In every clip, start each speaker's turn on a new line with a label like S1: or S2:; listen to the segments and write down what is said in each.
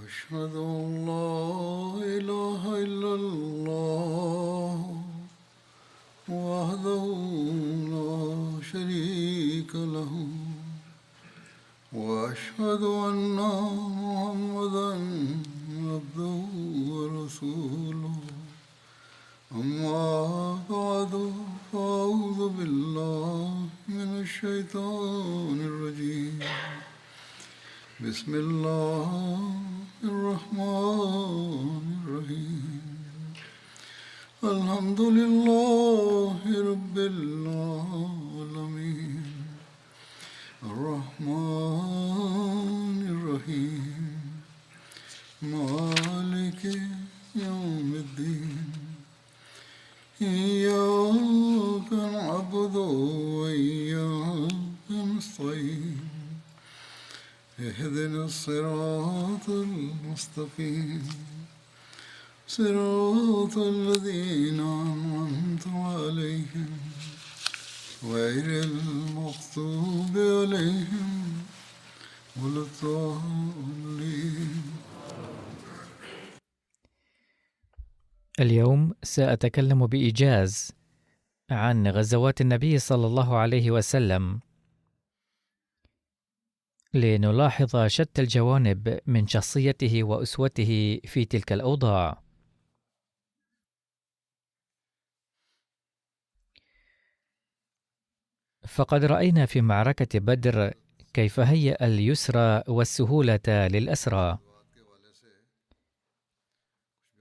S1: أشهد أن لا إله إلا الله وحده لا شريك له وأشهد أن محمدا عبده ورسوله أما بعد فأعوذ بالله من الشيطان الرجيم بسم الله الرحمن الرحيم الحمد لله رب العالمين الرحمن الرحيم مالك يوم الدين إياك نعبد وإياك نستعين اهدنا الصراط المستقيم صراط الذين أنعمت عليهم غير المغضوب عليهم ولا الضالين.
S2: اليوم سأتكلم بإيجاز عن غزوات النبي صلى الله عليه وسلم لنلاحظ شتى الجوانب من شخصيته وأسوته في تلك الأوضاع. فقد رأينا في معركة بدر كيف هيأ اليسر والسهولة للأسرى.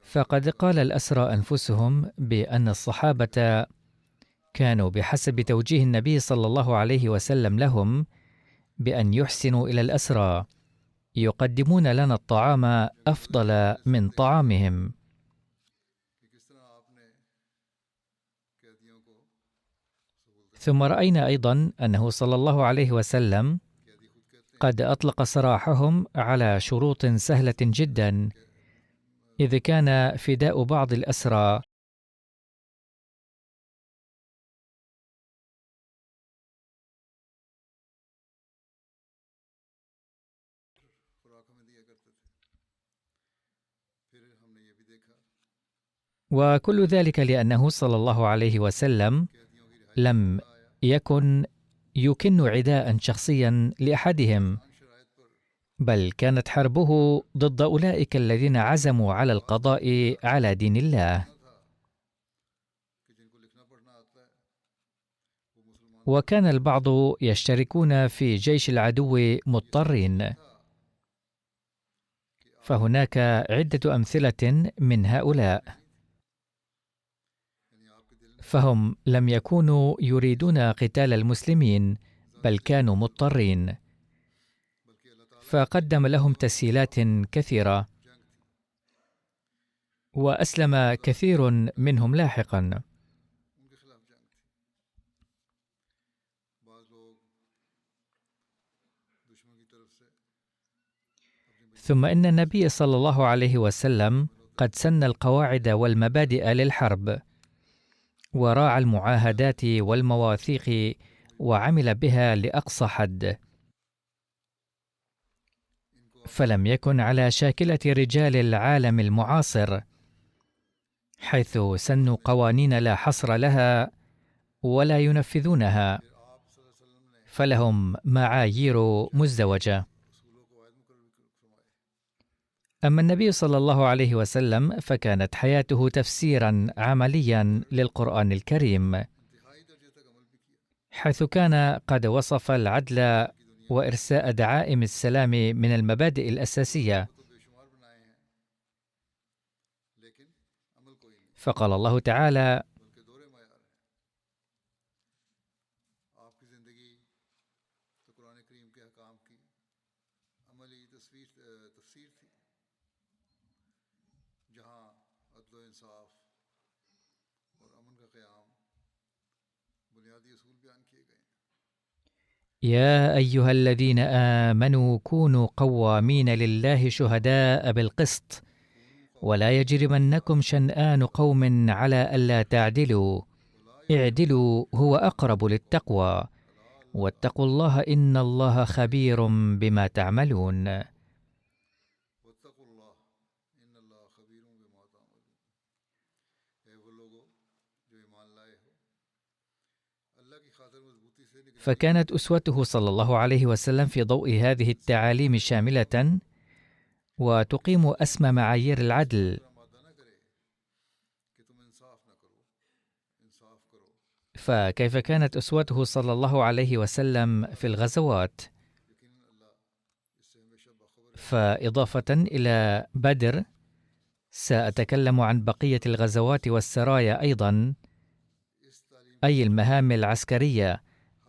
S2: فقد قال الأسرى أنفسهم بأن الصحابة كانوا بحسب توجيه النبي صلى الله عليه وسلم لهم بأن يحسنوا إلى الأسرى يقدمون لنا الطعام أفضل من طعامهم. ثم رأينا أيضا أنه صلى الله عليه وسلم قد أطلق سراحهم على شروط سهلة جدا، إذ كان فداء بعض الأسرى وكل ذلك لأنه صلى الله عليه وسلم لم يكن يكن عداء شخصيا لأحدهم، بل كانت حربه ضد أولئك الذين عزموا على القضاء على دين الله. وكان البعض يشتركون في جيش العدو مضطرين، فهناك عدة أمثلة من هؤلاء، فهم لم يكونوا يريدون قتال المسلمين بل كانوا مضطرين، فقدم لهم تسهيلات كثيرة، وأسلم كثير منهم لاحقا. ثم إن النبي صلى الله عليه وسلم قد سن القواعد والمبادئ للحرب، وراعى المعاهدات والمواثيق وعمل بها لأقصى حد، فلم يكن على شاكلة رجال العالم المعاصر، حيث سنوا قوانين لا حصر لها ولا ينفذونها، فلهم معايير مزدوجة. أما النبي صلى الله عليه وسلم فكانت حياته تفسيرا عمليا للقرآن الكريم، حيث كان قد وصف العدل وإرساء دعائم السلام من المبادئ الأساسية. فقال الله تعالى: يا أيها الذين آمنوا كونوا قوامين لله شهداء بالقسط ولا يجرمنكم شنآن قوم على ألا تعدلوا اعدلوا هو أقرب للتقوى واتقوا الله إن الله خبير بما تعملون. فكانت أسوته صلى الله عليه وسلم في ضوء هذه التعاليم شاملة وتقيم أسمى معايير العدل. فكيف كانت أسوته صلى الله عليه وسلم في الغزوات؟ فإضافة إلى بدر سأتكلم عن بقية الغزوات والسرايا أيضا، أي المهام العسكرية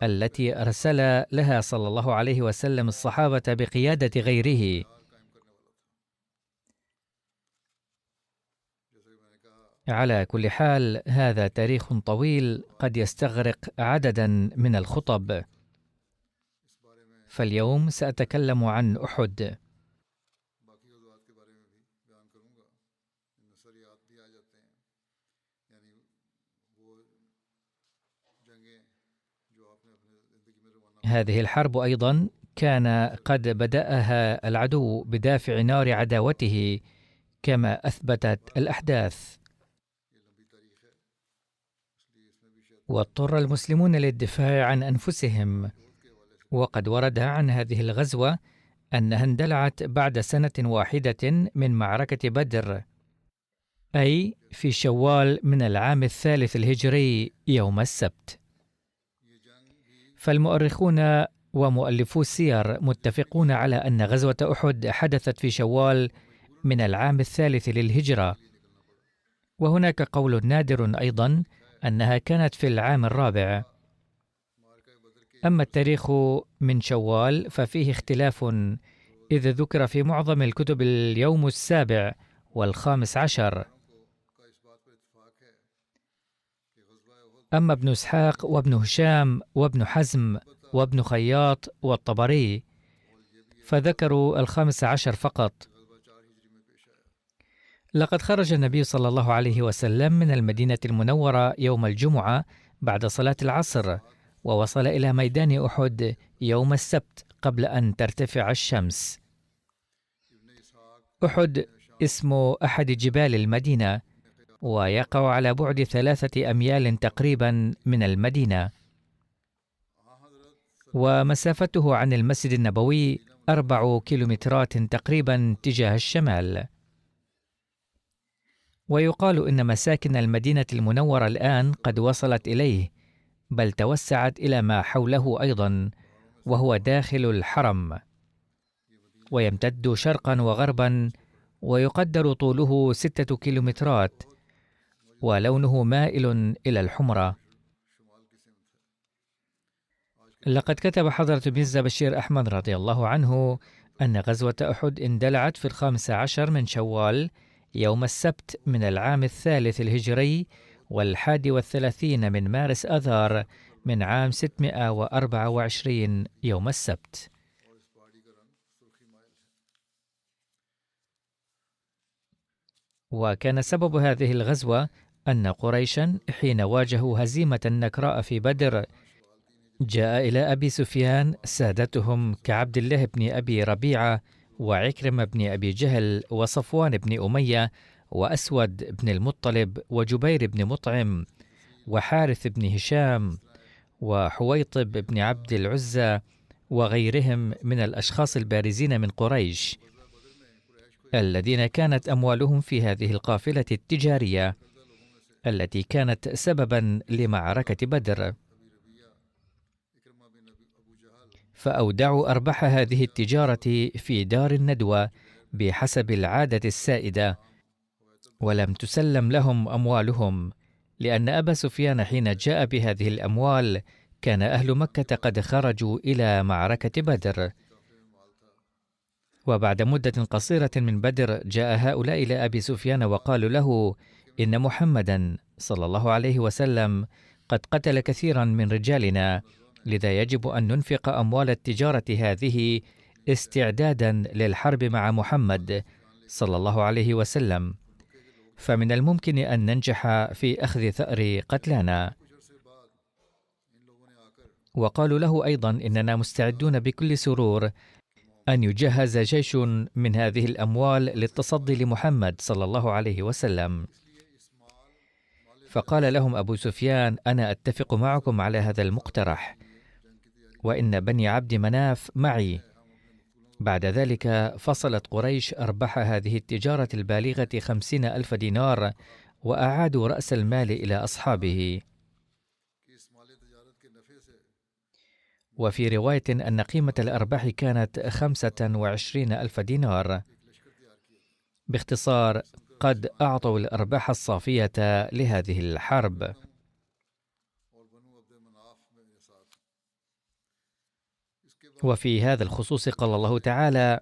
S2: التي أرسل لها صلى الله عليه وسلم الصحابة بقيادة غيره. على كل حال هذا تاريخ طويل قد يستغرق عددا من الخطب، فاليوم سأتكلم عن أحد. هذه الحرب أيضا كان قد بدأها العدو بدافع نار عداوته كما أثبتت الأحداث، واضطر المسلمون للدفاع عن أنفسهم. وقد ورد عن هذه الغزوة أنها اندلعت بعد سنة واحدة من معركة بدر، أي في شوال من العام الثالث الهجري يوم السبت. فالمؤرخون ومؤلفو السير متفقون على أن غزوة أحد حدثت في شوال من العام الثالث للهجرة، وهناك قول نادر أيضا أنها كانت في العام الرابع. أما التاريخ من شوال ففيه اختلاف، إذ ذكر في معظم الكتب اليوم السابع والخامس عشر. أما ابن إسحاق وابن هشام وابن حزم وابن خياط والطبري فذكروا الخامس عشر فقط. لقد خرج النبي صلى الله عليه وسلم من المدينة المنورة يوم الجمعة بعد صلاة العصر، ووصل إلى ميدان أحد يوم السبت قبل أن ترتفع الشمس. أحد اسم أحد جبال المدينة، ويقع على بعد 3 أميال تقريبا من المدينة، ومسافته عن المسجد النبوي 4 كيلومترات تقريبا تجاه الشمال. ويقال إن مساكن المدينة المنورة الآن قد وصلت إليه، بل توسعت إلى ما حوله أيضا، وهو داخل الحرم، ويمتد شرقا وغربا، ويقدر طوله 6 كيلومترات، ولونه مائل إلى الحمرة. لقد كتب حضرة ميرزا بشير أحمد رضي الله عنه أن غزوة أحد اندلعت في 15 من شوال يوم السبت من العام الثالث الهجري، 31 من مارس أذار من عام 624 يوم السبت. وكان سبب هذه الغزوة أن قريشا حين واجهوا هزيمة نكراء في بدر جاء إلى أبي سفيان سادتهم كعبد الله بن أبي ربيعة وعكرمة بن أبي جهل وصفوان بن أمية وأسود بن المطلب وجبير بن مطعم وحارث بن هشام وحويطب بن عبد العزى وغيرهم من الأشخاص البارزين من قريش، الذين كانت أموالهم في هذه القافلة التجارية التي كانت سببا لمعركة بدر. فأودعوا أرباح هذه التجارة في دار الندوة بحسب العادة السائدة، ولم تسلم لهم أموالهم، لأن أبا سفيان حين جاء بهذه الأموال كان أهل مكة قد خرجوا إلى معركة بدر. وبعد مدة قصيرة من بدر جاء هؤلاء إلى أبي سفيان وقالوا له إن محمدا صلى الله عليه وسلم قد قتل كثيرا من رجالنا، لذا يجب أن ننفق أموال التجارة هذه استعدادا للحرب مع محمد صلى الله عليه وسلم، فمن الممكن أن ننجح في أخذ ثأر قتلانا. وقالوا له أيضا إننا مستعدون بكل سرور أن يجهز جيش من هذه الأموال للتصدي لمحمد صلى الله عليه وسلم. فقال لهم أبو سفيان أنا أتفق معكم على هذا المقترح، وإن بني عبد مناف معي. بعد ذلك فصلت قريش أرباح هذه التجارة البالغة 50,000 دينار، وأعادوا رأس المال إلى أصحابه. وفي رواية أن قيمة الأرباح كانت 25,000 دينار. باختصار، قد أعطوا الأرباح الصافية لهذه الحرب. وفي هذا الخصوص قال الله تعالى: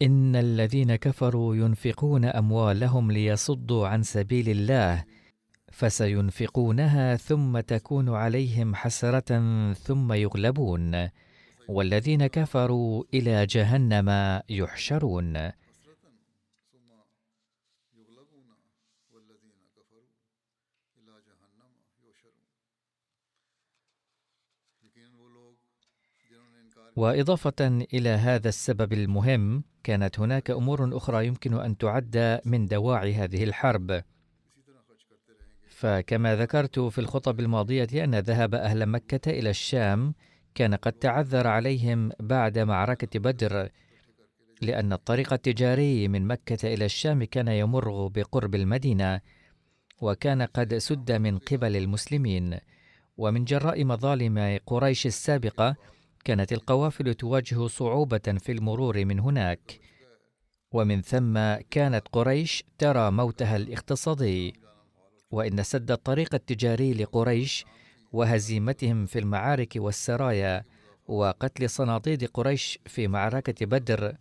S2: إن الذين كفروا ينفقون أموالهم ليصدوا عن سبيل الله فسينفقونها ثم تكون عليهم حسرة ثم يغلبون والذين كفروا إلى جهنم يحشرون. وإضافة إلى هذا السبب المهم، كانت هناك أمور أخرى يمكن أن تعد من دواعي هذه الحرب. فكما ذكرت في الخطب الماضية أن ذهاب أهل مكة إلى الشام كان قد تعذر عليهم بعد معركة بدر، لأن الطريق التجاري من مكة إلى الشام كان يمر بقرب المدينة، وكان قد سد من قبل المسلمين. ومن جراء مظالم قريش السابقة كانت القوافل تواجه صعوبة في المرور من هناك، ومن ثم كانت قريش ترى موتها الاقتصادي. وإن سد الطريق التجاري لقريش وهزيمتهم في المعارك والسرايا وقتل صناديد قريش في معركة بدر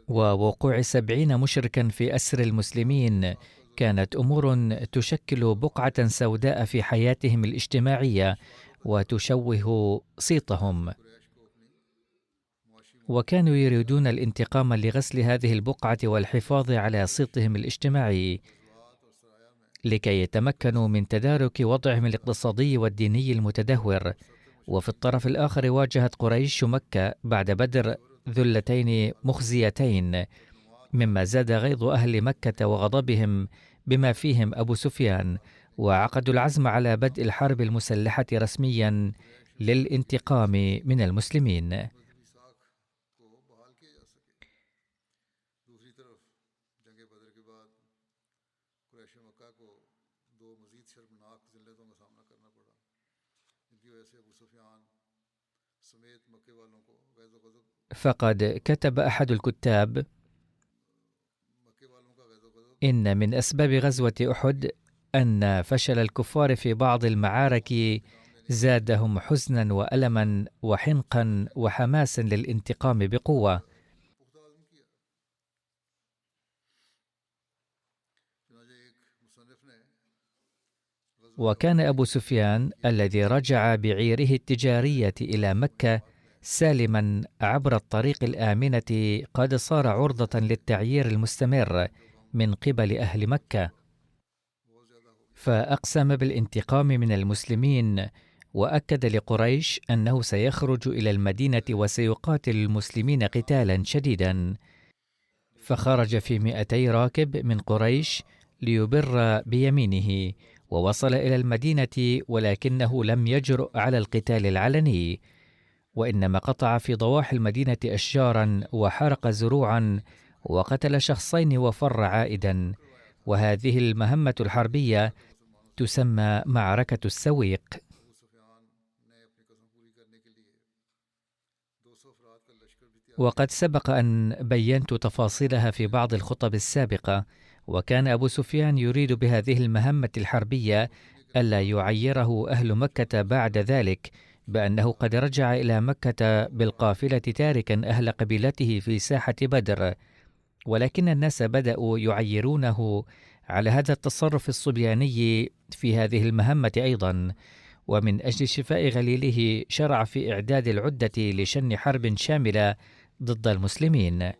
S2: ووقوع 70 مشركا في أسر المسلمين كانت أمور تشكل بقعة سوداء في حياتهم الاجتماعية وتشوه صيتهم، وكانوا يريدون الانتقام لغسل هذه البقعة والحفاظ على صيتهم الاجتماعي لكي يتمكنوا من تدارك وضعهم الاقتصادي والديني المتدهور. وفي الطرف الآخر واجهت قريش مكة بعد بدر ذلتين مخزيتين، مما زاد غيظ أهل مكة وغضبهم بما فيهم أبو سفيان، وعقدوا العزم على بدء الحرب المسلحة رسميا للانتقام من المسلمين. فقد كتب أحد الكتاب: إن من أسباب غزوة أحد أن فشل الكفار في بعض المعارك زادهم حزنا وألما وحنقا وحماسا للانتقام بقوة. وكان أبو سفيان الذي رجع بعيره التجارية إلى مكة سالما عبر الطريق الآمنة قد صار عرضة للتعيير المستمر من قبل أهل مكة، فأقسم بالانتقام من المسلمين، وأكد لقريش أنه سيخرج إلى المدينة وسيقاتل المسلمين قتالا شديدا. فخرج في 200 راكب من قريش ليبر بيمينه، ووصل إلى المدينة، ولكنه لم يجرؤ على القتال العلني، وإنما قطع في ضواحي المدينة أشجارا وحرق زروعا وقتل شخصين وفر عائدا. وهذه المهمة الحربية تسمى معركة السويق. وقد سبق أن بينت تفاصيلها في بعض الخطب السابقة. وكان أبو سفيان يريد بهذه المهمة الحربية ألا يعيره أهل مكة بعد ذلك بأنه قد رجع إلى مكة بالقافلة تاركا أهل قبيلته في ساحة بدر، ولكن الناس بدأوا يعيرونه على هذا التصرف الصبياني في هذه المهمة أيضا. ومن أجل شفاء غليله شرع في إعداد العدة لشن حرب شاملة ضد المسلمين.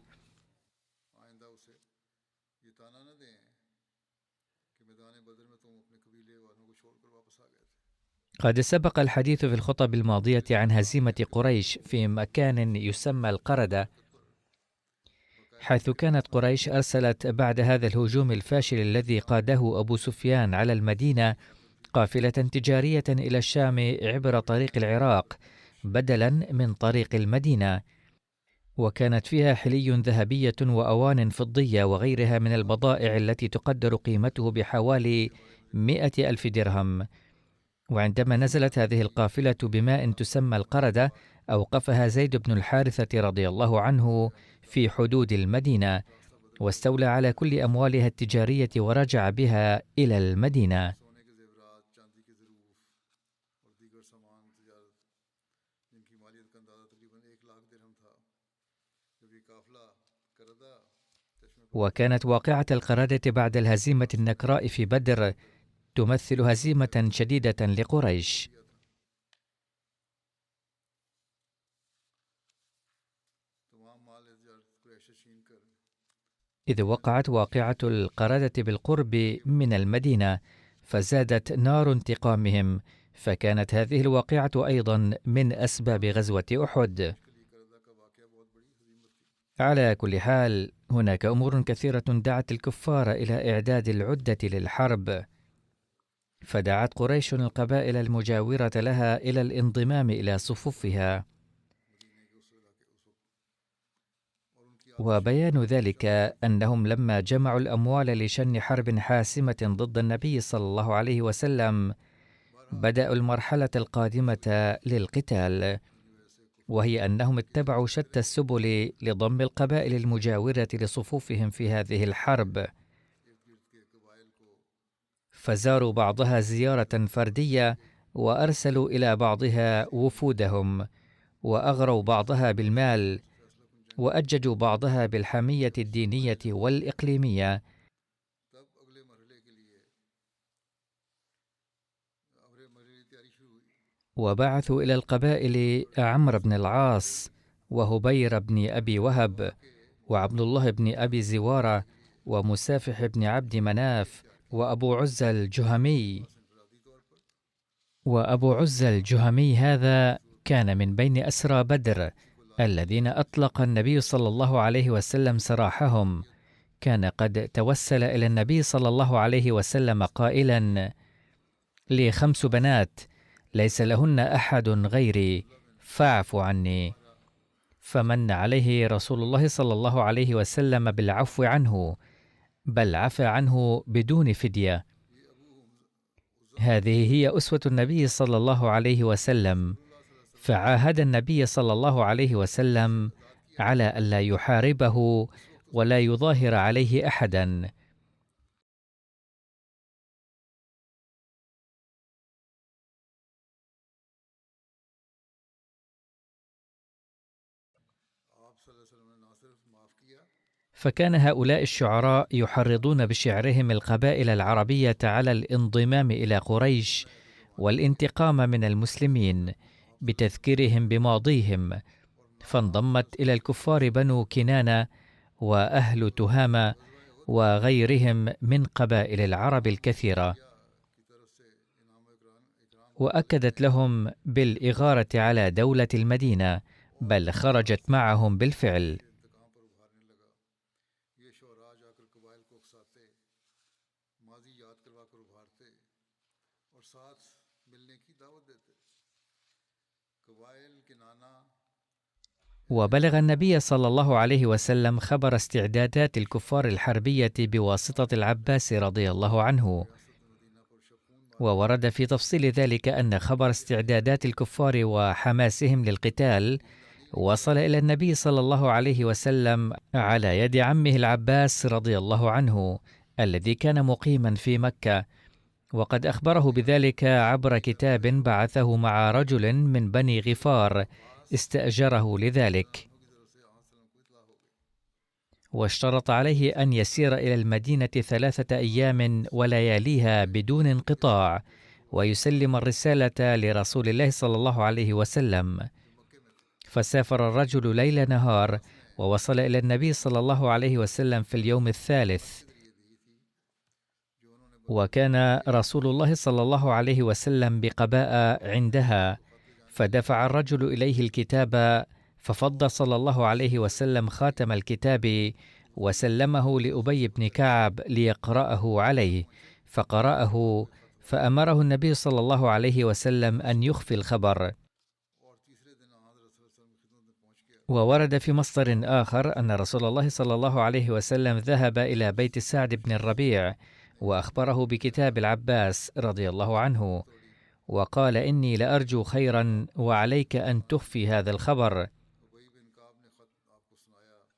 S2: قد سبق الحديث في الخطب الماضية عن هزيمة قريش في مكان يسمى القردة، حيث كانت قريش أرسلت بعد هذا الهجوم الفاشل الذي قاده أبو سفيان على المدينة قافلة تجارية إلى الشام عبر طريق العراق بدلا من طريق المدينة، وكانت فيها حلي ذهبية وأوان فضية وغيرها من البضائع التي تقدر قيمته بحوالي 100,000 درهم. وعندما نزلت هذه القافلة بماء تسمى القردة، أوقفها زيد بن الحارثة رضي الله عنه في حدود المدينة، واستولى على كل أموالها التجارية ورجع بها إلى المدينة. وكانت واقعة القردة بعد الهزيمة النكراء في بدر تمثل هزيمة شديدة لقريش، إذ وقعت واقعة القردة بالقرب من المدينة فزادت نار انتقامهم، فكانت هذه الواقعة أيضا من أسباب غزوة أحد. على كل حال، هناك أمور كثيرة دعت الكفار إلى إعداد العدة للحرب، فدعت قريش القبائل المجاورة لها إلى الانضمام إلى صفوفها، وبيان ذلك أنهم لما جمعوا الأموال لشن حرب حاسمة ضد النبي صلى الله عليه وسلم بدأوا المرحلة القادمة للقتال، وهي أنهم اتبعوا شتى السبل لضم القبائل المجاورة لصفوفهم في هذه الحرب، فزاروا بعضها زيارة فردية، وأرسلوا إلى بعضها وفودهم، وأغروا بعضها بالمال، وأججوا بعضها بالحمية الدينية والإقليمية. وبعثوا إلى القبائل عمرو بن العاص وهبير بن أبي وهب وعبد الله بن أبي زوارة ومسافح بن عبد مناف وأبو عزة الجهمي. وأبو عزة الجهمي هذا كان من بين أسرى بدر الذين أطلق النبي صلى الله عليه وسلم سراحهم. كان قد توسل إلى النبي صلى الله عليه وسلم قائلا: لي 5 بنات ليس لهن أحد غيري فاعف عني، فمن عليه رسول الله صلى الله عليه وسلم بالعفو عنه، بل عفى عنه بدون فدية. هذه هي أسوة النبي صلى الله عليه وسلم، فعاهد النبي صلى الله عليه وسلم على ألا يحاربه ولا يظاهر عليه أحدا. فكان هؤلاء الشعراء يحرضون بشعرهم القبائل العربية على الانضمام إلى قريش والانتقام من المسلمين بتذكيرهم بماضيهم، فانضمت إلى الكفار بنو كنانة وأهل تهامة وغيرهم من قبائل العرب الكثيرة، وأكدت لهم بالإغارة على دولة المدينة، بل خرجت معهم بالفعل. وبلغ النبي صلى الله عليه وسلم خبر استعدادات الكفار الحربية بواسطة العباس رضي الله عنه، وورد في تفصيل ذلك أن خبر استعدادات الكفار وحماسهم للقتال وصل إلى النبي صلى الله عليه وسلم على يد عمه العباس رضي الله عنه الذي كان مقيما في مكة، وقد أخبره بذلك عبر كتاب بعثه مع رجل من بني غفار استأجره لذلك، واشترط عليه أن يسير إلى المدينة 3 أيام ولياليها بدون انقطاع، ويسلم الرسالة لرسول الله صلى الله عليه وسلم. فسافر الرجل ليل نهار، ووصل إلى النبي صلى الله عليه وسلم في اليوم الثالث. وكان رسول الله صلى الله عليه وسلم بقباء عندها، فدفع الرجل إليه الكتاب، ففض صلى الله عليه وسلم خاتم الكتاب وسلمه لأبي بن كعب ليقرأه عليه، فقرأه، فأمره النبي صلى الله عليه وسلم أن يخفي الخبر. وورد في مصدر آخر أن رسول الله صلى الله عليه وسلم ذهب إلى بيت سعد بن الربيع وأخبره بكتاب العباس رضي الله عنه، وقال: إني لأرجو خيرا وعليك أن تخفي هذا الخبر.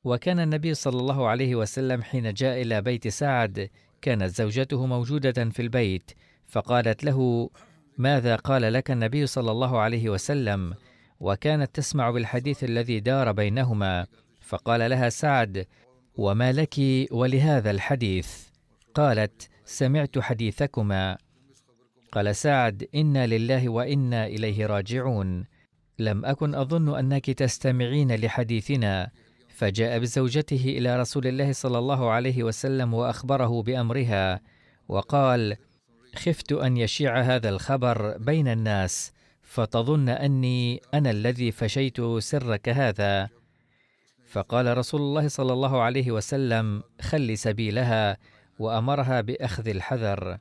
S2: وكان النبي صلى الله عليه وسلم حين جاء إلى بيت سعد كانت زوجته موجودة في البيت، فقالت له: ماذا قال لك النبي صلى الله عليه وسلم؟ وكانت تسمع بالحديث الذي دار بينهما، فقال لها سعد: وما لك ولهذا الحديث؟ قالت: سمعت حديثكما. قال سعد: إنا لله وإنا إليه راجعون، لم أكن أظن أنك تستمعين لحديثنا. فجاء بزوجته إلى رسول الله صلى الله عليه وسلم وأخبره بأمرها، وقال: خفت أن يشيع هذا الخبر بين الناس فتظن أني أنا الذي فشيت سرك هذا. فقال رسول الله صلى الله عليه وسلم: خل سبيلها، وأمرها بأخذ الحذر.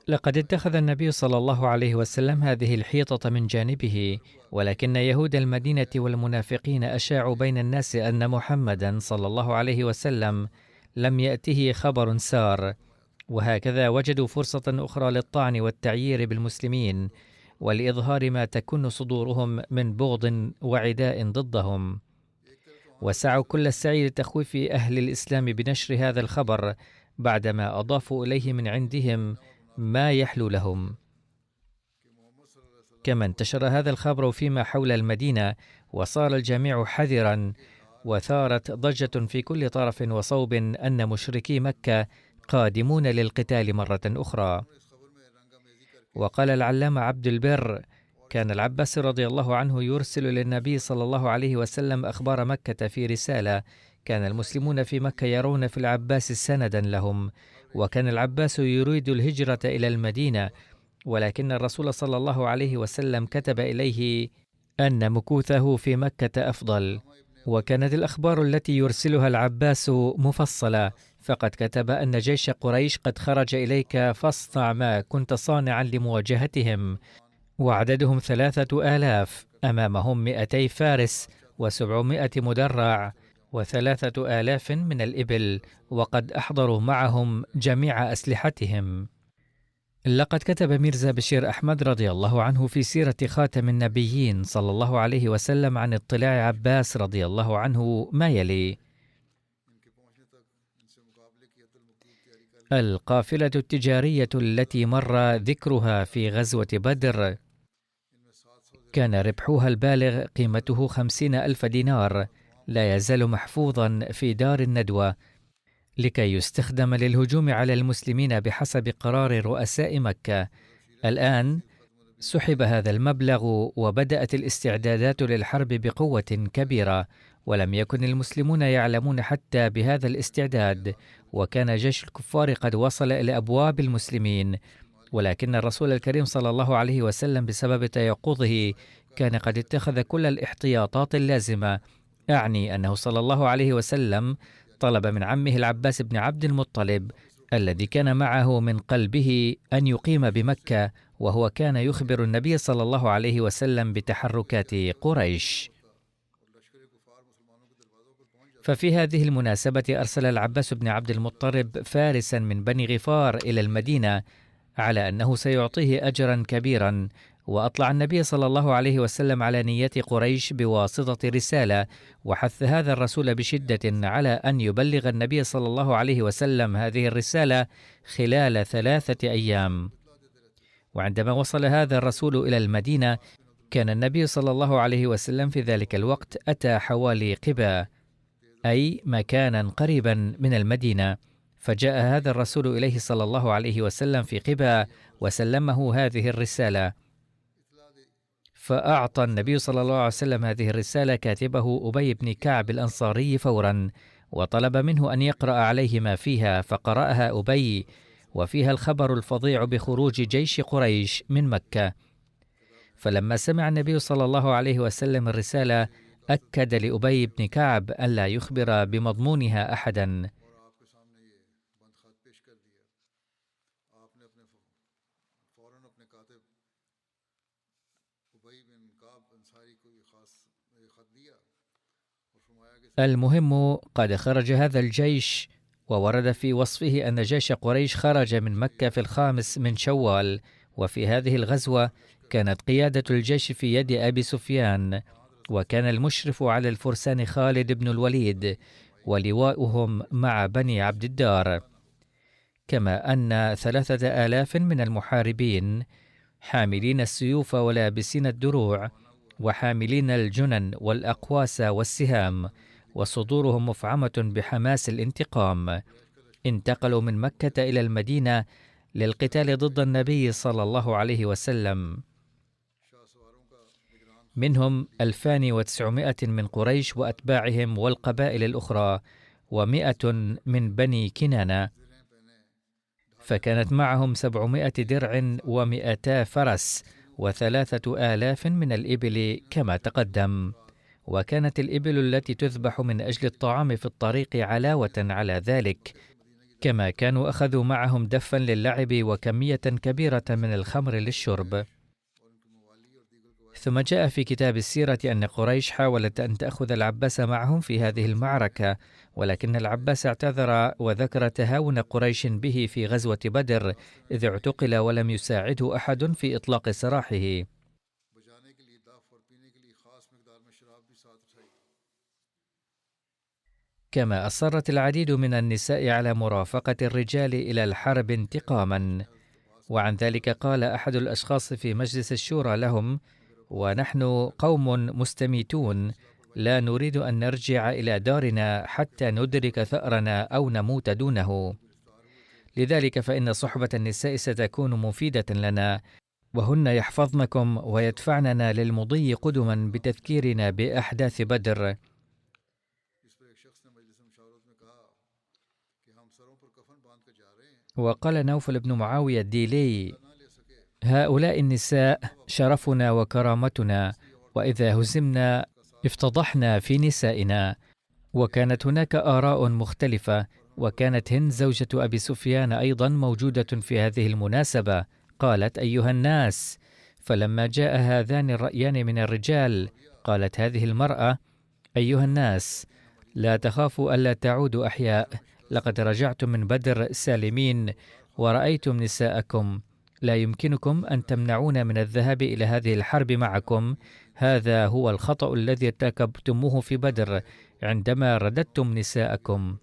S2: لقد اتخذ النبي صلى الله عليه وسلم هذه الحيطة من جانبه، ولكن يهود المدينة والمنافقين أشاعوا بين الناس أن محمدا صلى الله عليه وسلم لم يأته خبر سار، وهكذا وجدوا فرصة أخرى للطعن والتعيير بالمسلمين ولإظهار ما تكن صدورهم من بغض وعداء ضدهم، وسعوا كل السعي لتخويف أهل الإسلام بنشر هذا الخبر بعدما أضافوا إليه من عندهم ما يحلو لهم. كما انتشر هذا الخبر فيما حول المدينة وصار الجميع حذرا، وثارت ضجة في كل طرف وصوب أن مشركي مكة قادمون للقتال مرة أخرى. وقال العلامة عبد البر: كان العباس رضي الله عنه يرسل للنبي صلى الله عليه وسلم أخبار مكة في رسالة، كان المسلمون في مكة يرون في العباس سندا لهم، وكان العباس يريد الهجرة إلى المدينة، ولكن الرسول صلى الله عليه وسلم كتب إليه أن مكوثه في مكة أفضل. وكانت الأخبار التي يرسلها العباس مفصلة، فقد كتب أن جيش قريش قد خرج إليك فاصنع ما كنت صانعا لمواجهتهم، وعددهم 3000، أمامهم 200 فارس و700 مدرع و3000 من الإبل، وقد أحضروا معهم جميع أسلحتهم. لقد كتب ميرزا بشير أحمد رضي الله عنه في سيرة خاتم النبيين صلى الله عليه وسلم عن اطلاع عباس رضي الله عنه ما يلي: القافلة التجارية التي مر ذكرها في غزوة بدر كان ربحها البالغ قيمته 50,000 دينار، لا يزال محفوظا في دار الندوة لكي يستخدم للهجوم على المسلمين بحسب قرار رؤساء مكة. الآن سحب هذا المبلغ وبدأت الاستعدادات للحرب بقوة كبيرة، ولم يكن المسلمون يعلمون حتى بهذا الاستعداد، وكان جيش الكفار قد وصل إلى أبواب المسلمين، ولكن الرسول الكريم صلى الله عليه وسلم بسبب تيقظه كان قد اتخذ كل الاحتياطات اللازمة، أعني أنه صلى الله عليه وسلم طلب من عمه العباس بن عبد المطلب الذي كان معه من قلبه أن يقيم بمكة، وهو كان يخبر النبي صلى الله عليه وسلم بتحركات قريش. ففي هذه المناسبة أرسل العباس بن عبد المطلب فارسا من بني غفار إلى المدينة على أنه سيعطيه أجرا كبيرا، وأطلع النبي صلى الله عليه وسلم على نيات قريش بواسطة رسالة، وحث هذا الرسول بشدة على أن يبلغ النبي صلى الله عليه وسلم هذه الرسالة خلال 3 أيام. وعندما وصل هذا الرسول إلى المدينة كان النبي صلى الله عليه وسلم في ذلك الوقت أتى حوالي قباء، أي مكانا قريبا من المدينة، فجاء هذا الرسول إليه صلى الله عليه وسلم في قباء وسلمه هذه الرسالة، فأعطى النبي صلى الله عليه وسلم هذه الرسالة كاتبه أبي بن كعب الأنصاري فورا، وطلب منه أن يقرأ عليه ما فيها، فقرأها أبي، وفيها الخبر الفظيع بخروج جيش قريش من مكة. فلما سمع النبي صلى الله عليه وسلم الرسالة أكد لأبي بن كعب ألا يخبر بمضمونها أحدا. المهم قد خرج هذا الجيش، وورد في وصفه أن جيش قريش خرج من مكة في 5 من شوال. وفي هذه الغزوة كانت قيادة الجيش في يد أبي سفيان، وكان المشرف على الفرسان خالد بن الوليد، ولواؤهم مع بني عبد الدار، كما أن 3000 من المحاربين حاملين السيوف ولابسين الدروع، وحاملين الجنن والأقواس والسهام، وصدورهم مفعمة بحماس الانتقام، انتقلوا من مكة إلى المدينة للقتال ضد النبي صلى الله عليه وسلم. منهم 2900 من قريش وأتباعهم والقبائل الأخرى، و100 من بني كنانة، فكانت معهم 700 درع و200 فرس و3000 من الإبل كما تقدم. وكانت الإبل التي تذبح من أجل الطعام في الطريق علاوة على ذلك، كما كانوا أخذوا معهم دفا للعب وكمية كبيرة من الخمر للشرب. ثم جاء في كتاب السيرة أن قريش حاولت أن تأخذ العباس معهم في هذه المعركة، ولكن العباس اعتذر وذكر تهاون قريش به في غزوة بدر، إذ اعتقل ولم يساعده أحد في إطلاق سراحه. كما أصرت العديد من النساء على مرافقة الرجال إلى الحرب انتقاما. وعن ذلك قال أحد الأشخاص في مجلس الشورى لهم: ونحن قوم مستميتون، لا نريد أن نرجع إلى دارنا حتى ندرك ثأرنا أو نموت دونه، لذلك فإن صحبة النساء ستكون مفيدة لنا، وهن يحفظنكم ويدفعننا للمضي قدما بتذكيرنا بأحداث بدر. وقال نوفل بن معاوية الديلي: هؤلاء النساء شرفنا وكرامتنا، وإذا هزمنا افتضحنا في نسائنا. وكانت هناك آراء مختلفة، وكانت هند زوجة أبي سفيان أيضا موجودة في هذه المناسبة. قالت: أيها الناس، فلما جاء هذان الرأيان من الرجال قالت هذه المرأة: أيها الناس، لا تخافوا ألا تعودوا أحياء، لقد رجعتم من بدر سالمين ورأيتم نساءكم، لا يمكنكم أن تمنعونا من الذهاب إلى هذه الحرب معكم. هذا هو الخطأ الذي ارتكبتموه في بدر عندما رددتم نساءكم.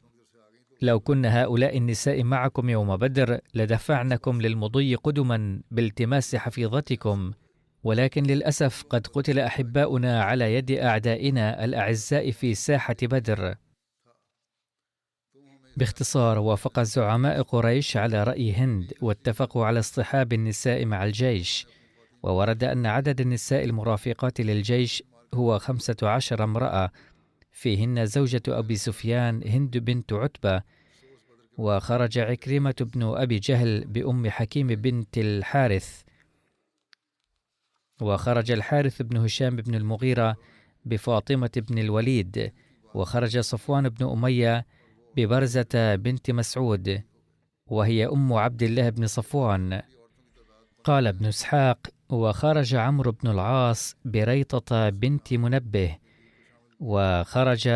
S2: لو كن هؤلاء النساء معكم يوم بدر لدفعنكم للمضي قدما بالتماس حفيظتكم، ولكن للأسف قد قتل أحباؤنا على يد أعدائنا الأعزاء في ساحة بدر. باختصار، وافق زعماء قريش على رأي هند، واتفقوا على اصطحاب النساء مع الجيش. وورد أن عدد النساء المرافقات للجيش هو 15 امرأة، فيهن زوجة أبي سفيان هند بنت عتبة، وخرج عكرمة بن أبي جهل بأم حكيم بنت الحارث، وخرج الحارث بن هشام بن المغيرة بفاطمة بن الوليد، وخرج صفوان بن أمية ببرزة بنت مسعود، وهي أم عبد الله بن صفوان. قال ابن إسحاق: وخرج عمرو بن العاص بريطة بنت منبه، وخرج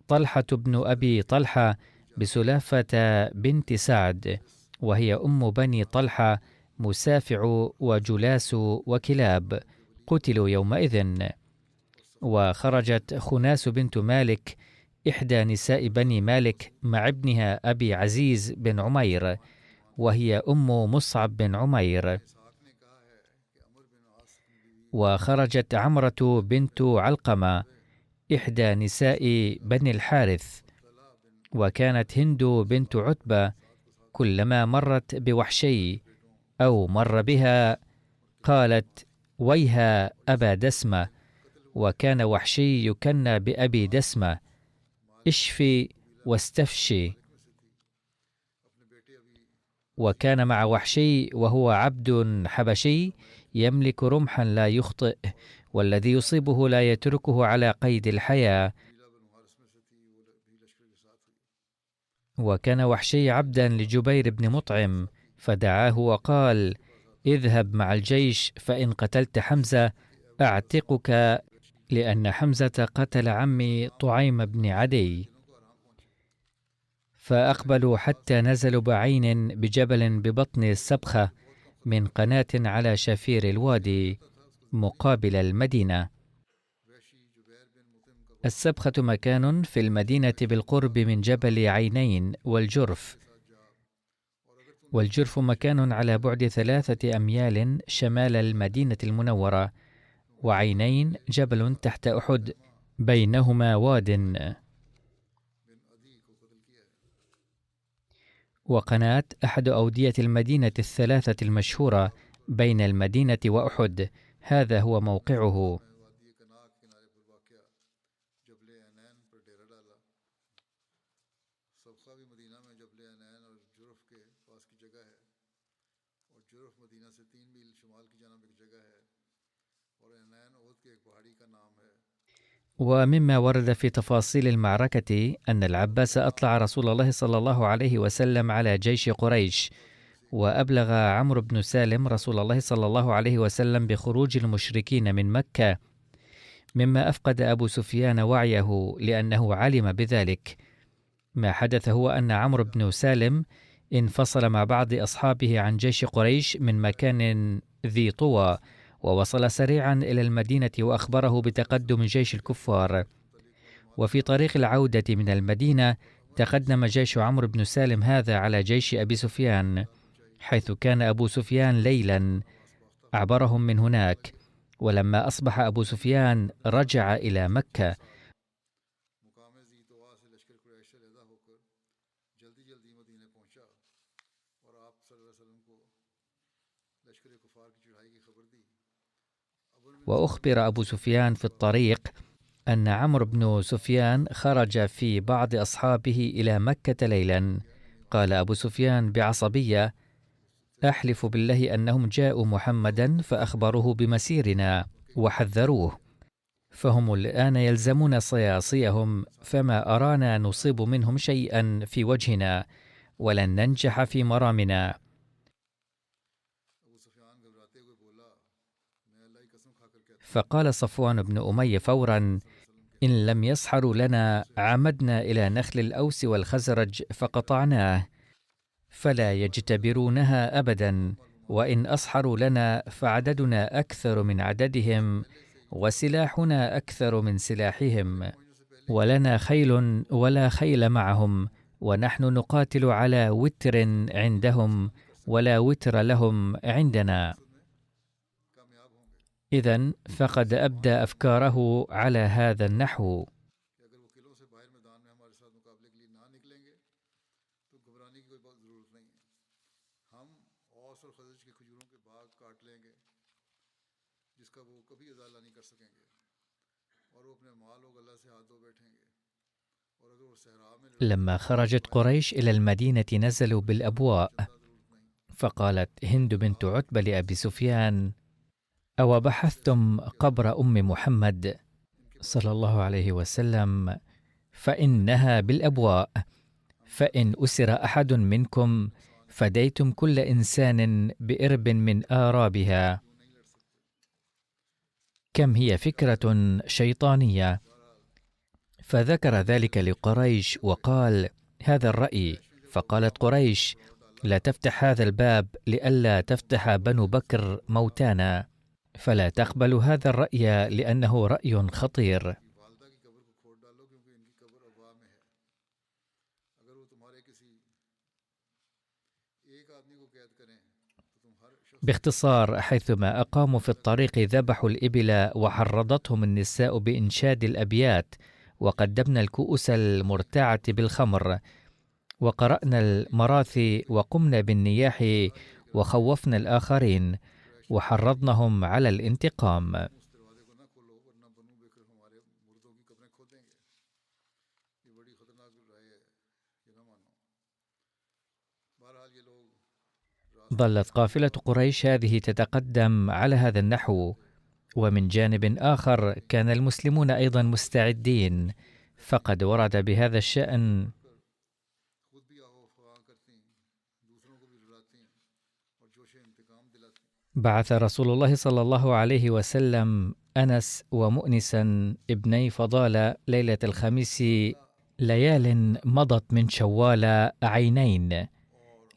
S2: طلحة بن أبي طلحة بسلافة بنت سعد، وهي أم بني طلحة، مسافع وجلاس وكلاب، قتلوا يومئذ. وخرجت خناس بنت مالك إحدى نساء بني مالك مع ابنها أبي عزيز بن عمير، وهي أم مصعب بن عمير. وخرجت عمرة بنت علقمة إحدى نساء بني الحارث. وكانت هند بنت عتبة كلما مرت بوحشي أو مر بها قالت: ويها أبا دسمة، وكان وحشي يكنى بأبي دسمة، اشفي واستفشي. وكان مع وحشي وهو عبد حبشي يملك رمحا لا يخطئ، والذي يصيبه لا يتركه على قيد الحياة. وكان وحشي عبدا لجبير بن مطعم، فدعاه وقال: اذهب مع الجيش، فإن قتلت حمزة أعتقك، لأن حمزة قتل عمي طعيم بن عدي. فأقبلوا حتى نزلوا بعين بجبل ببطن السبخة من قناة على شفير الوادي مقابل المدينة. السبخة مكان في المدينة بالقرب من جبل عينين والجرف مكان على بعد 3 أميال شمال المدينة المنورة، وعينين جبل تحت أحد بينهما واد. وقناة أحد أودية المدينة 3 المشهورة بين المدينة وأحد، هذا هو موقعه. ومما ورد في تفاصيل المعركة أن العباس أطلع رسول الله صلى الله عليه وسلم على جيش قريش، وأبلغ عمرو بن سالم رسول الله صلى الله عليه وسلم بخروج المشركين من مكة، مما أفقد أبو سفيان وعيه لأنه علم بذلك. ما حدث هو أن عمرو بن سالم انفصل مع بعض أصحابه عن جيش قريش من مكان ذي طوى، ووصل سريعا إلى المدينة وأخبره بتقدم جيش الكفار. وفي طريق العودة من المدينة تقدم جيش عمرو بن سالم هذا على جيش أبي سفيان، حيث كان أبو سفيان ليلا أعبرهم من هناك. ولما أصبح أبو سفيان رجع إلى مكة. وأخبر أبو سفيان في الطريق أن عمرو بن سفيان خرج في بعض أصحابه إلى مكة ليلا. قال أبو سفيان بعصبية: أحلف بالله أنهم جاءوا محمدا فأخبروه بمسيرنا وحذروه، فهم الآن يلزمون صياصيهم، فما أرانا نصيب منهم شيئا في وجهنا، ولن ننجح في مرامنا. فقال صفوان بن أمية فورا: إن لم يسحروا لنا عمدنا إلى نخل الأوس والخزرج فقطعناه، فلا يجتبرونها أبدا، وإن أسحروا لنا فعددنا أكثر من عددهم، وسلاحنا أكثر من سلاحهم، ولنا خيل ولا خيل معهم، ونحن نقاتل على وتر عندهم ولا وتر لهم عندنا. إذن فقد أبدى أفكاره على هذا النحو. لما خرجت قريش إلى المدينة نزلوا بالأبواء، فقالت هند بنت عتبة لأبي سفيان: أو بحثتم قبر أم محمد صلى الله عليه وسلم؟ فإنها بالأبواء، فإن أسر أحد منكم فديتم كل إنسان بإرب من آرابها. كم هي فكرة شيطانية. فذكر ذلك لقريش وقال: هذا الرأي. فقالت قريش: لا تفتح هذا الباب لئلا تفتح بنو بكر موتانا، فلا تقبل هذا الرأي لأنه رأي خطير. باختصار، حيثما أقاموا في الطريق ذبحوا الإبل، وحرضتهم النساء بإنشاد الأبيات، وقدمنا الكؤوس المرتعة بالخمر، وقرأنا المراثي، وقمنا بالنياح، وخوفنا الآخرين، وحرضنهم على الانتقام. ظلت قافلة قريش هذه تتقدم على هذا النحو، ومن جانب آخر كان المسلمون أيضا مستعدين، فقد ورد بهذا الشأن بعث رسول الله صلى الله عليه وسلم أنس ومؤنسا ابني فضالة ليلة الخميس ليال مضت من شوال عينين،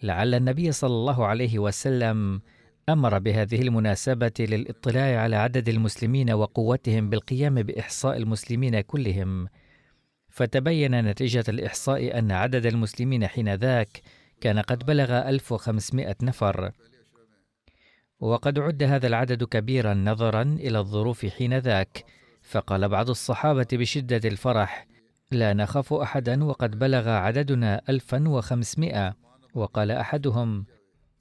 S2: لعل النبي صلى الله عليه وسلم أمر بهذه المناسبة للاطلاع على عدد المسلمين وقوتهم بالقيام بإحصاء المسلمين كلهم، فتبين نتيجة الإحصاء أن عدد المسلمين حينذاك كان قد بلغ 1500 نفر، وقد عد هذا العدد كبيرا نظرا إلى الظروف حينذاك، فقال بعض الصحابة بشدة الفرح: لا نخاف أحدا وقد بلغ عددنا 1500. وقال أحدهم: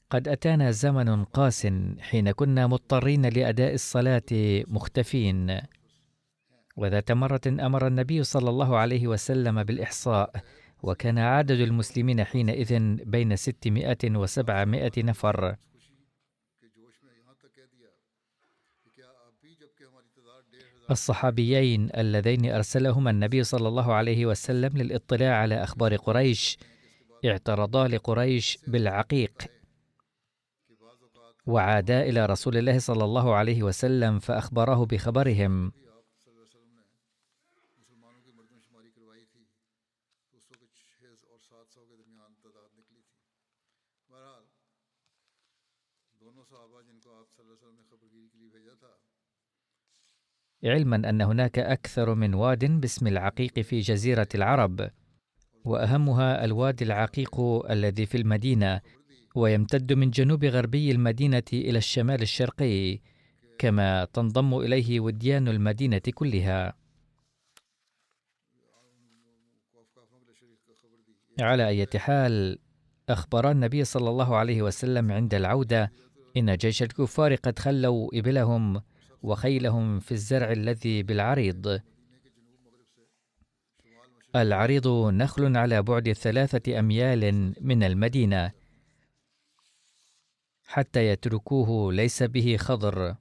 S2: قد أتانا زمن قاس حين كنا مضطرين لأداء الصلاة مختفين. وذات مرة أمر النبي صلى الله عليه وسلم بالإحصاء، وكان عدد المسلمين حينئذ بين 600 و700 نفر. الصحابيين اللذين أرسلهما النبي صلى الله عليه وسلم للاطلاع على أخبار قريش اعترضا لقريش بالعقيق، وعادا إلى رسول الله صلى الله عليه وسلم فأخبراه بخبرهم. علما أن هناك أكثر من واد باسم العقيق في جزيرة العرب، وأهمها الوادي العقيق الذي في المدينة، ويمتد من جنوب غربي المدينة إلى الشمال الشرقي، كما تنضم إليه وديان المدينة كلها. على أي حال، أخبر النبي صلى الله عليه وسلم عند العودة إن جيش الكفار قد خلوا إبلهم وخيلهم في الزرع الذي بالعريض. العريض نخل على بعد 3 أميال من المدينة، حتى يتركوه ليس به خضر.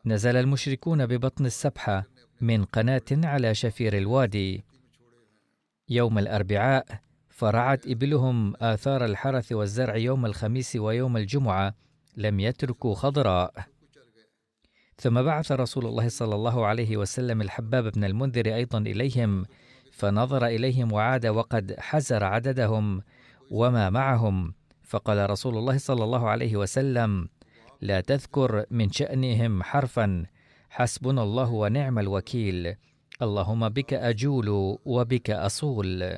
S2: نزل المشركون ببطن السبحة من قناة على شفير الوادي يوم الأربعاء، فرعت إبلهم آثار الحرث والزرع يوم الخميس ويوم الجمعة، لم يتركوا خضراء. ثم بعث رسول الله صلى الله عليه وسلم الحباب بن المنذر أيضا إليهم، فنظر إليهم وعاد وقد حزر عددهم وما معهم، فقال رسول الله صلى الله عليه وسلم: لا تذكر من شأنهم حرفا، حسبنا الله ونعم الوكيل، اللهم بك أجول وبك أصول.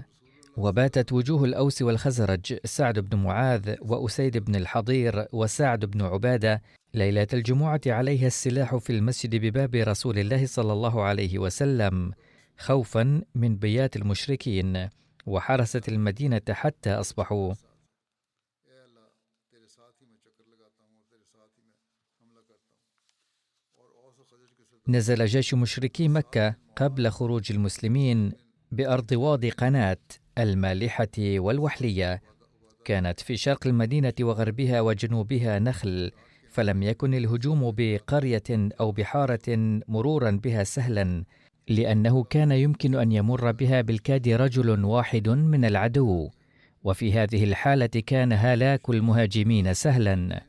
S2: وباتت وجوه الأوس والخزرج سعد بن معاذ وأسيد بن الحضير وسعد بن عبادة ليلة الجمعة عليها السلاح في المسجد بباب رسول الله صلى الله عليه وسلم، خوفا من بيات المشركين، وحرست المدينة حتى أصبحوا. نزل جيش مشركي مكة قبل خروج المسلمين بأرض واضي قناة المالحة والوحلية، كانت في شرق المدينة وغربها وجنوبها نخل، فلم يكن الهجوم بقرية أو بحارة مرورا بها سهلا، لأنه كان يمكن أن يمر بها بالكاد رجل واحد من العدو، وفي هذه الحالة كان هلاك المهاجمين سهلا.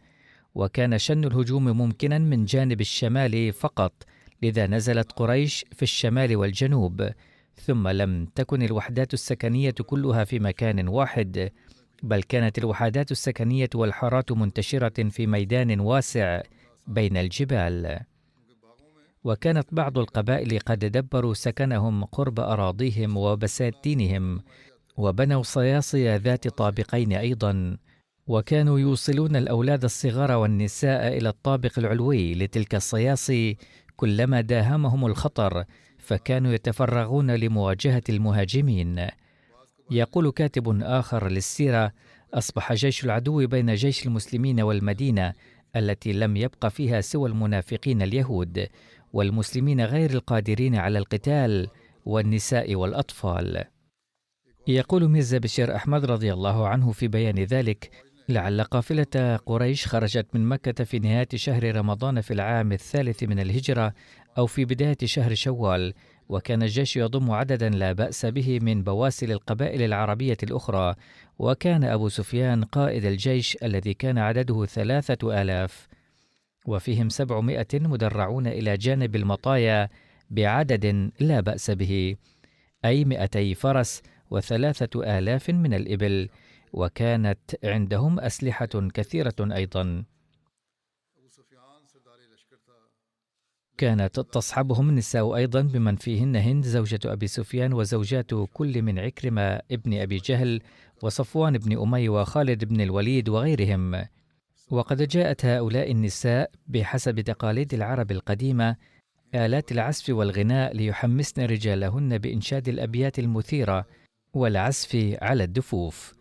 S2: وكان شن الهجوم ممكنا من جانب الشمال فقط، لذا نزلت قريش في الشمال والجنوب، ثم لم تكن الوحدات السكنية كلها في مكان واحد، بل كانت الوحدات السكنية والحارات منتشرة في ميدان واسع بين الجبال. وكانت بعض القبائل قد دبروا سكنهم قرب أراضيهم وبساتينهم، وبنوا صياصي ذات طابقين أيضا، وكانوا يوصلون الأولاد الصغار والنساء إلى الطابق العلوي لتلك الصياصي كلما داهمهم الخطر، فكانوا يتفرغون لمواجهة المهاجمين. يقول كاتب آخر للسيرة: أصبح جيش العدو بين جيش المسلمين والمدينة التي لم يبق فيها سوى المنافقين اليهود والمسلمين غير القادرين على القتال والنساء والأطفال. يقول ميرزا بشير أحمد رضي الله عنه في بيان ذلك: لعل قافلة قريش خرجت من مكة في نهاية شهر رمضان في العام الثالث من الهجرة أو في بداية شهر شوال، وكان الجيش يضم عددا لا بأس به من بواسل القبائل العربية الأخرى، وكان أبو سفيان قائد الجيش الذي كان عدده 3000 وفيهم 700 مدرعون إلى جانب المطايا بعدد لا بأس به، أي 200 فرس و3000 من الإبل، وكانت عندهم أسلحة كثيرة أيضا. كانت تصحبهم النساء أيضا بمن فيهن هند زوجة أبي سفيان وزوجات كل من عكرمة ابن أبي جهل وصفوان بن أمية وخالد بن الوليد وغيرهم. وقد جاءت هؤلاء النساء بحسب تقاليد العرب القديمة آلات العزف والغناء ليحمسن رجالهن بإنشاد الأبيات المثيرة والعزف على الدفوف.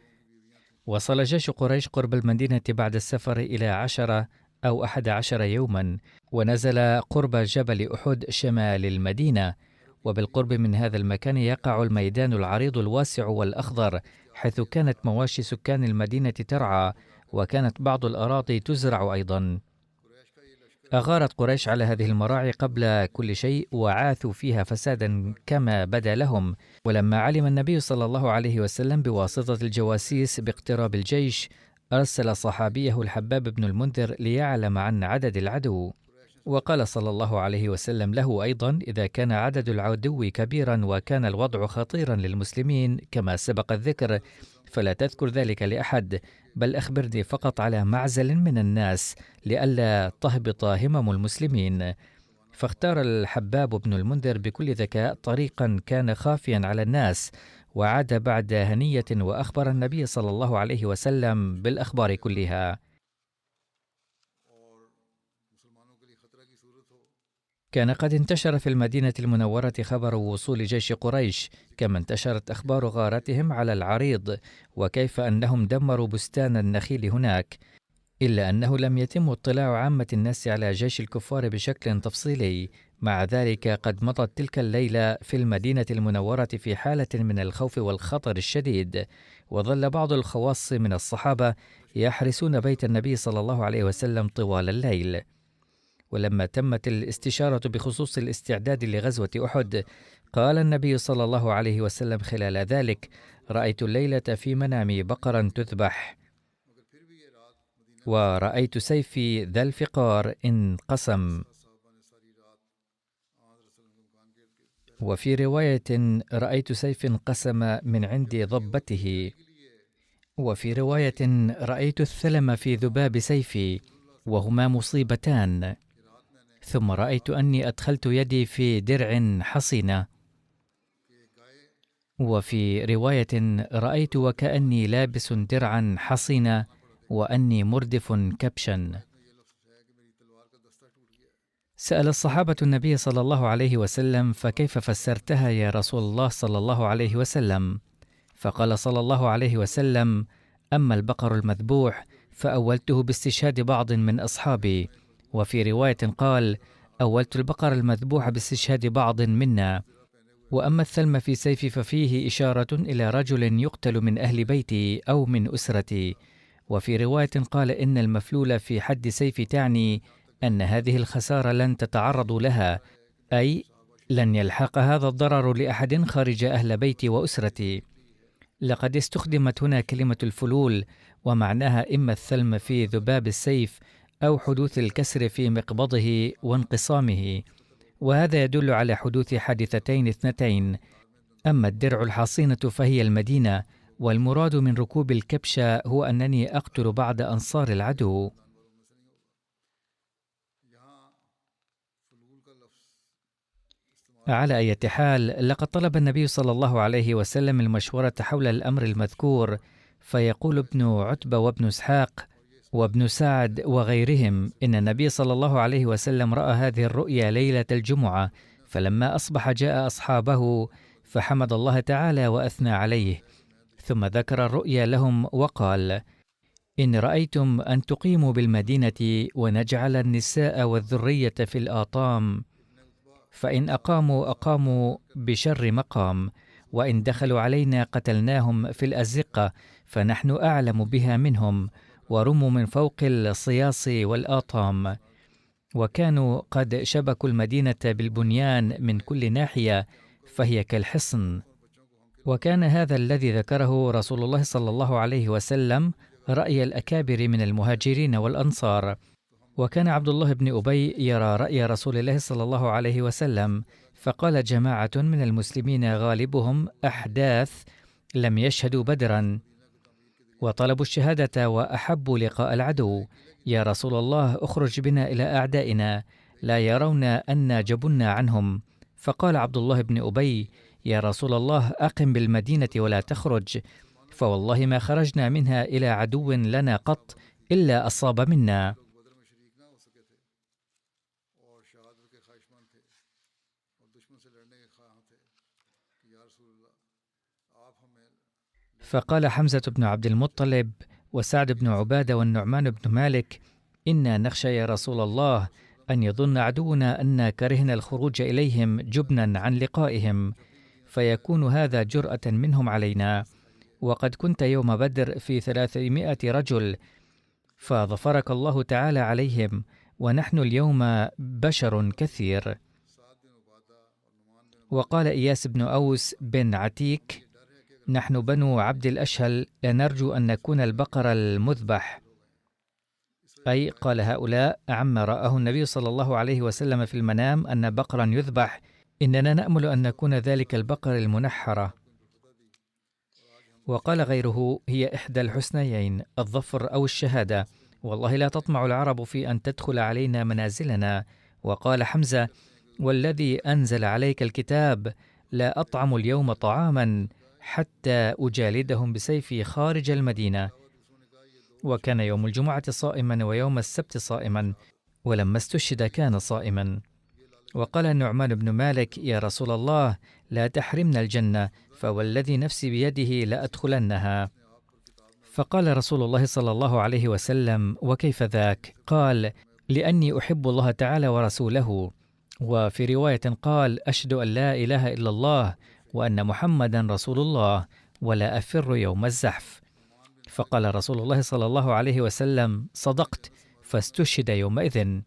S2: وصل جيش قريش قرب المدينة بعد السفر إلى 10 أو 11 يوما، ونزل قرب جبل أحد شمال المدينة، وبالقرب من هذا المكان يقع الميدان العريض الواسع والأخضر، حيث كانت مواشي سكان المدينة ترعى، وكانت بعض الأراضي تزرع أيضا. أغارت قريش على هذه المراعي قبل كل شيء وعاثوا فيها فسادا كما بدا لهم. ولما علم النبي صلى الله عليه وسلم بواسطة الجواسيس باقتراب الجيش، أرسل صحابيه الحباب بن المنذر ليعلم عن عدد العدو، وقال صلى الله عليه وسلم له أيضا: إذا كان عدد العدو كبيرا وكان الوضع خطيرا للمسلمين كما سبق الذكر، فلا تذكر ذلك لأحد، بل أخبرني فقط على معزل من الناس لئلا تهبط همم المسلمين. فاختار الحباب بن المنذر بكل ذكاء طريقا كان خافيا على الناس، وعاد بعد هنية وأخبر النبي صلى الله عليه وسلم بالأخبار كلها. كان قد انتشر في المدينة المنورة خبر وصول جيش قريش، كما انتشرت أخبار غارتهم على العريض وكيف أنهم دمروا بستان النخيل هناك، إلا أنه لم يتم اطلاع عامة الناس على جيش الكفار بشكل تفصيلي. مع ذلك قد مضت تلك الليلة في المدينة المنورة في حالة من الخوف والخطر الشديد، وظل بعض الخواص من الصحابة يحرسون بيت النبي صلى الله عليه وسلم طوال الليل. ولما تمت الاستشارة بخصوص الاستعداد لغزوة أحد، قال النبي صلى الله عليه وسلم خلال ذلك: رأيت الليلة في منامي بقرا تذبح، ورأيت سيفي ذا الفقار انقسم. وفي رواية: رأيت سيف انقسم من عند ضبته. وفي رواية: رأيت الثلم في ذباب سيفي، وهما مصيبتان. ثم رأيت أني أدخلت يدي في درع حصينة. وفي رواية: رأيت وكأني لابس درعا حصينة وأني مردف كبشا. سأل الصحابة النبي صلى الله عليه وسلم: فكيف فسرتها يا رسول الله صلى الله عليه وسلم؟ فقال صلى الله عليه وسلم: أما البقر المذبوح فأولته باستشهاد بعض من أصحابي. وفي رواية قال: أولت البقر المذبوح باستشهاد بعض منا. وأما الثلم في سيفي ففيه إشارة إلى رجل يقتل من أهل بيتي أو من أسرتي. وفي رواية قال: إن المفلول في حد سيفي تعني أن هذه الخسارة لن تتعرضوا لها، أي لن يلحق هذا الضرر لأحد خارج أهل بيتي وأسرتي. لقد استخدمت هنا كلمة الفلول، ومعناها إما الثلم في ذباب السيف أو حدوث الكسر في مقبضه وانقسامه، وهذا يدل على حدوث حادثتين اثنتين. أما الدرع الحصينة فهي المدينة، والمراد من ركوب الكبشة هو أنني أقتل بعض أنصار العدو. على أي حال، لقد طلب النبي صلى الله عليه وسلم المشورة حول الأمر المذكور، فيقول ابن عتبة وابن إسحاق وابن سعد وغيرهم إن النبي صلى الله عليه وسلم رأى هذه الرؤيا ليلة الجمعة، فلما أصبح جاء أصحابه فحمد الله تعالى وأثنى عليه، ثم ذكر الرؤيا لهم وقال: إن رأيتم أن تقيموا بالمدينة ونجعل النساء والذرية في الآطام، فإن أقاموا بشر مقام، وإن دخلوا علينا قتلناهم في الأزقة، فنحن أعلم بها منهم، ورموا من فوق الصياص والآطام، وكانوا قد شبكوا المدينة بالبنيان من كل ناحية، فهي كالحصن. وكان هذا الذي ذكره رسول الله صلى الله عليه وسلم رأي الأكابر من المهاجرين والأنصار. وكان عبد الله بن أبي يرى رأي رسول الله صلى الله عليه وسلم، فقال جماعة من المسلمين غالبهم أحداث لم يشهدوا بدرا وطلبوا الشهادة وأحبوا لقاء العدو: يا رسول الله، أخرج بنا إلى أعدائنا، لا يرون أن جبنا عنهم. فقال عبد الله بن أبي: يا رسول الله، أقم بالمدينة ولا تخرج، فوالله ما خرجنا منها إلى عدو لنا قط إلا أصاب منا. فقال حمزة بن عبد المطلب وسعد بن عبادة والنعمان بن مالك: إنا نخشى يا رسول الله أن يظن عدونا أن كرهنا الخروج إليهم جبنا عن لقائهم، فيكون هذا جرأة منهم علينا، وقد كنت يوم بدر في 300 رجل، فظفرك الله تعالى عليهم، ونحن اليوم بشر كثير. وقال إياس بن أوس بن عتيك: نحن بنو عبد الأشهل لنرجو أن نكون البقر المذبح، أي قال هؤلاء عما رآه النبي صلى الله عليه وسلم في المنام أن بقرا يذبح، إننا نأمل أن نكون ذلك البقر المنحرة. وقال غيره: هي إحدى الحسنيين، الظفر أو الشهادة، والله لا تطمع العرب في أن تدخل علينا منازلنا. وقال حمزة: والذي أنزل عليك الكتاب لا أطعم اليوم طعاما حتى أجالدهم بسيفي خارج المدينة. وكان يوم الجمعة صائما ويوم السبت صائما، ولما استشهد كان صائما. وقال النعمان بن مالك: يا رسول الله، لا تحرمنا الجنة، فوالذي نفسي بيده لأدخلنها. فقال رسول الله صلى الله عليه وسلم: وكيف ذاك؟ قال: لأني أحب الله تعالى ورسوله. وفي رواية قال: أشهد أن لا إله إلا الله وأن محمدا رسول الله، ولا أفر يوم الزحف. فقال رسول الله صلى الله عليه وسلم: صدقت، فاستشهد يومئذ.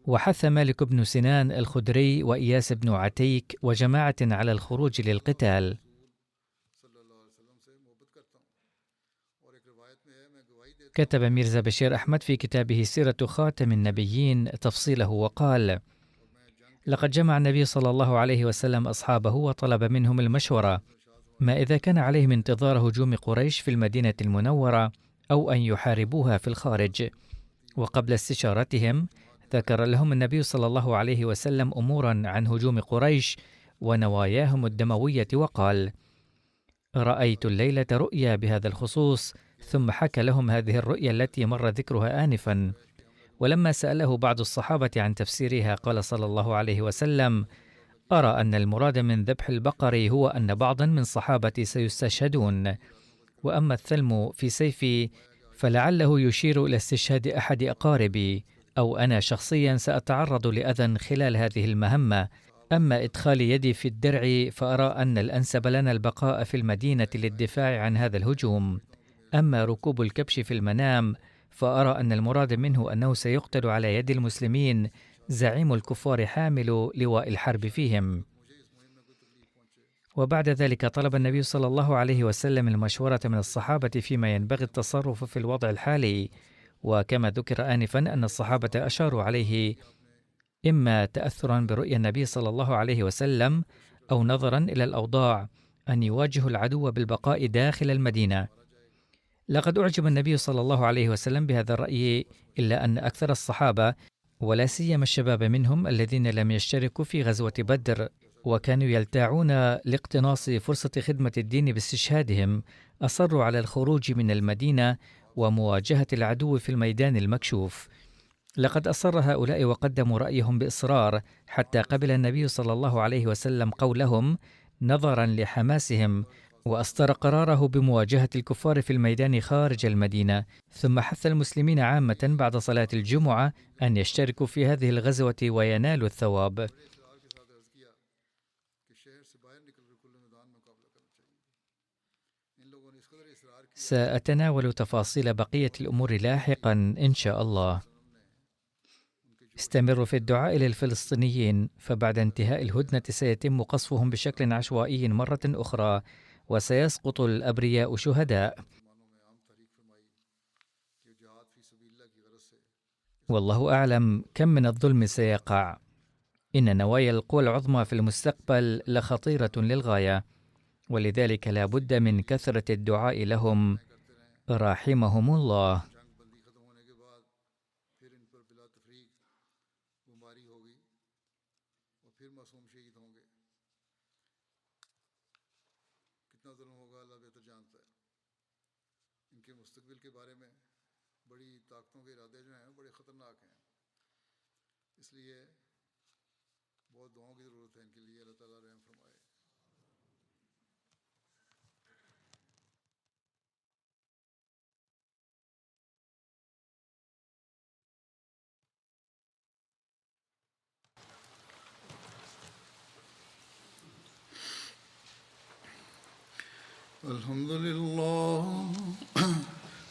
S2: وحث مالك بن سنان الخدري وإياس بن عتيك وجماعة على الخروج للقتال. كتب ميرزا بشير أحمد في كتابه سيرة خاتم النبيين تفصيله وقال: لقد جمع النبي صلى الله عليه وسلم أصحابه وطلب منهم المشورة، ما إذا كان عليهم انتظار هجوم قريش في المدينة المنورة أو أن يحاربوها في الخارج. وقبل استشارتهم ذكر لهم النبي صلى الله عليه وسلم أمورا عن هجوم قريش ونواياهم الدموية، وقال: رأيت الليلة رؤيا بهذا الخصوص، ثم حكى لهم هذه الرؤيا التي مر ذكرها آنفا. ولما سأله بعض الصحابة عن تفسيرها قال صلى الله عليه وسلم: أرى أن المراد من ذبح البقر هو أن بعضا من صحابتي سيستشهدون، وأما الثلم في سيفي فلعله يشير إلى استشهاد أحد أقاربي، أو أنا شخصيا سأتعرض لأذى خلال هذه المهمة. أما إدخال يدي في الدرع فأرى أن الأنسب لنا البقاء في المدينة للدفاع عن هذا الهجوم. أما ركوب الكبش في المنام فأرى أن المراد منه أنه سيقتل على يد المسلمين زعيم الكفار حامل لواء الحرب فيهم. وبعد ذلك طلب النبي صلى الله عليه وسلم المشورة من الصحابة فيما ينبغي التصرف في الوضع الحالي. وكما ذكر آنفا أن الصحابة أشاروا عليه إما تأثرا برؤيا النبي صلى الله عليه وسلم أو نظرا إلى الأوضاع أن يواجهوا العدو بالبقاء داخل المدينة. لقد أعجب النبي صلى الله عليه وسلم بهذا الرأي، إلا أن أكثر الصحابة ولا سيما الشباب منهم الذين لم يشتركوا في غزوة بدر وكانوا يلتاعون لاقتناص فرصة خدمة الدين باستشهادهم أصروا على الخروج من المدينة ومواجهة العدو في الميدان المكشوف. لقد أصر هؤلاء وقدموا رأيهم بإصرار حتى قبل النبي صلى الله عليه وسلم قولهم: نظرا لحماسهم، وأصدر قراره بمواجهة الكفار في الميدان خارج المدينة، ثم حث المسلمين عامة بعد صلاة الجمعة أن يشتركوا في هذه الغزوة وينالوا الثواب. سأتناول تفاصيل بقية الأمور لاحقا إن شاء الله. استمروا في الدعاء للفلسطينيين، فبعد انتهاء الهدنة سيتم قصفهم بشكل عشوائي مرة أخرى، وسيسقط الأبرياء شهداء. والله أعلم كم من الظلم سيقع. إن نوايا القوى العظمى في المستقبل لخطيرة للغاية، ولذلك لا بد من كثرة الدعاء لهم رحمهم الله.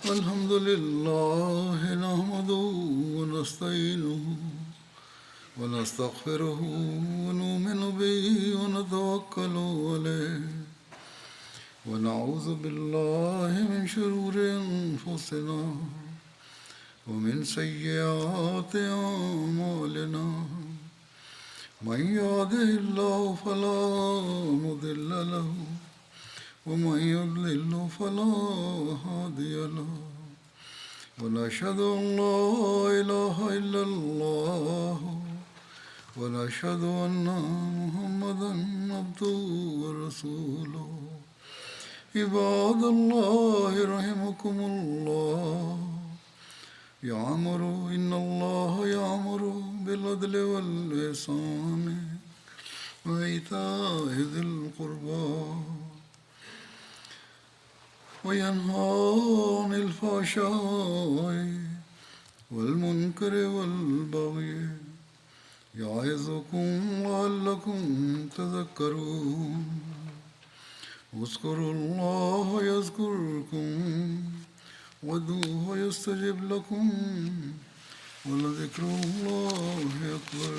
S1: الحمد لله نحمده ونستعينه ونستغفره ونؤمن به ونتوكل عليه ونعوذ بالله من شرور أنفسنا ومن سيئات أعمالنا. من يهده الله فلا مضل له ومن يضلل فلا هادي له. ونشهد أن لا إله إلا الله ونشهد أن محمدا عبده ورسوله. عباد الله رحمكم الله، إن الله يأمر بالعدل والإحسان وإيتاء ذي القربى وينهى عن الفحشاء والمنكر والبغي يعظكم لعلكم تذكرون. اذكروا الله يذكركم وادعوه يستجب لكم ولذكر الله أكبر.